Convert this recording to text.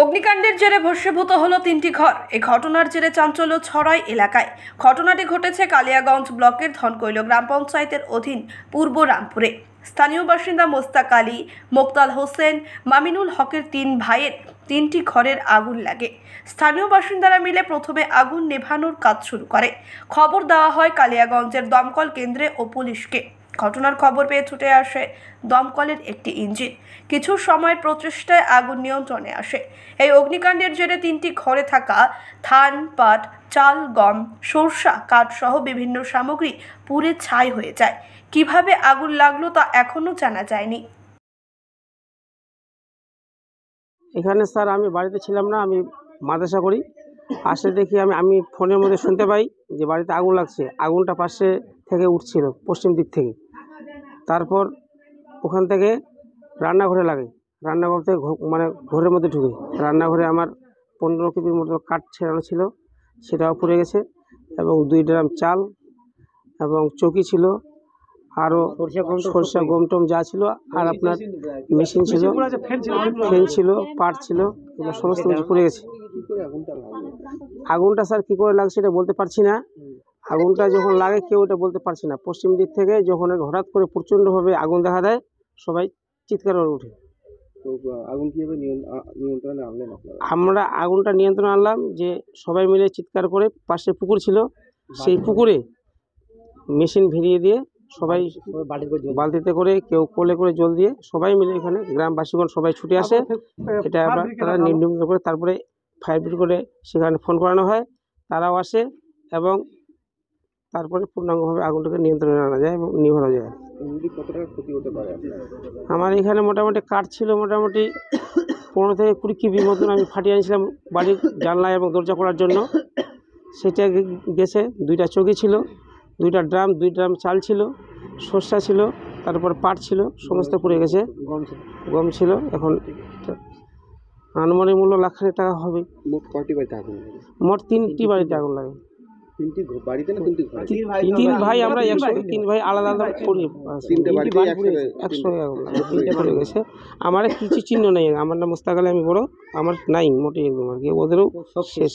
অগ্নিকাণ্ডের জেরে ভস্মীভূত হলো 3টি ঘর। এই ঘটনার জেরে চাঞ্চল্য ছড়ায় এলাকায়। ঘটনাটি ঘটেছে কালিয়াগঞ্জ ব্লকের ধনকৈল গ্রাম পঞ্চায়েতের অধীন পূর্ব রামপুরে। স্থানীয় বাসিন্দা মোস্তাক আলী, মোক্তাল হোসেন, মামিনুল হকের 3 ভাইয়ের 3টি ঘরের আগুন লাগে। স্থানীয় বাসিন্দারা মিলে প্রথমে আগুন নেভানোর কাজ শুরু করে। খবর দেওয়া হয় কালিয়াগঞ্জের দমকল কেন্দ্রে ও পুলিশকে। ঘটনার খবর পেয়ে ছুটে আসে দমকলের একটি ইঞ্জিন। কিছু সময়ের প্রচেষ্টায় আগুন নিয়ন্ত্রণে আসে। এই অগ্নিকাণ্ডের জেরে 3টি ঘরে থাকা ধান, পাট, চাল, গম, সরষা, কাঠ সহ বিভিন্ন সামগ্রী পুড়ে ছাই হয়ে যায়। কিভাবে আগুন লাগলো তা এখনো জানা যায়নি। এখানে স্যার আমি বাড়িতে ছিলাম না, আমি মাদ্রাসা করি। আসে দেখি আমি ফোনের মধ্যে শুনতে পাই যে বাড়িতে আগুন লাগছে। আগুনটা পাশে থেকে উঠছিল পশ্চিম দিক থেকে। তারপর ওখান থেকে রান্নাঘরে লাগে। রান্নাঘর থেকে মানে ঘরের মধ্যে ঢুকে রান্নাঘরে আমার 15 কেজির মতো কাঠ ছেড়ানো ছিল, সেটাও পুড়ে গেছে। এবং 2 ড্রাম চাল এবং চৌকি ছিল, আরও সরষা গম টম যা ছিল, আর আপনার মেশিন ছিল, ফ্যান ছিল, পাট ছিল, এগুলো সমস্ত কিছু পুড়ে গেছে। আগুনটা স্যার কী করে লাগছে এটা বলতে পারছি না। আগুনটা যখন লাগে কেউ এটা বলতে পারছি না। পশ্চিম দিক থেকে যখন হঠাৎ করে প্রচণ্ডভাবে আগুন দেখা দেয়, সবাই চিৎকার করে ওঠে। আগুন কিভাবে নিয়ন্ত্রণে আনলেন আপনারা? আমরা আগুনটা নিয়ন্ত্রণে আনলাম যে সবাই মিলে চিৎকার করে, পাশে পুকুর ছিল, সেই পুকুরে মেশিন ভিড়িয়ে দিয়ে সবাই বালতিতে করে, কেউ কোলে করে জল দিয়ে সবাই মিলে এখানে গ্রামবাসীগণ সবাই ছুটে আসে। এটা আবার তারা নির্মিত করে তারপরে ফায়ার ব্রিগেড করে সেখানে ফোন করানো হয়, তারাও আসে এবং তারপরে পূর্ণাঙ্গভাবে আগুনটাকে নিয়ন্ত্রণে আনা যায় এবং নিভানো যায়। কত টাকা ক্ষতি হতে পারে? আমার এখানে মোটামুটি কাঠ ছিল মোটামুটি 15 থেকে 20 কেবি মতন আমি ফাটিয়ে আনিছিলাম বাড়ির জানলা এবং দরজা করার জন্য। সেটা গেছে। 2টা চৌকি ছিল, 2টা ড্রাম, 2 ড্রাম চাল ছিল, সরষা ছিল, তারপর পাট ছিল, সমস্ত পুড়ে গেছে। গম ছিল। এখন আনুমানিক মূল্য লাখ-খানেক টাকা হবে। মোট কয়টি বাড়িতে আগুন লাগে? মোট 3টি বাড়িতে আগুন লাগে। 3টি বাড়িতে না 3টি ঘরে? 3 ভাই আমরা একসঙ্গে, 3 ভাই আলাদা আলাদা করি। 3টে বাড়িতে একসঙ্গে আগুন লাগে। 3টে পড়ে গেছে। আমার কিছু চিহ্ন নেই। আমার নাম মোস্তাক আলী, আমি বড়, আমার নাই মোটেই একদম আর কি। ওদেরও সব শেষ।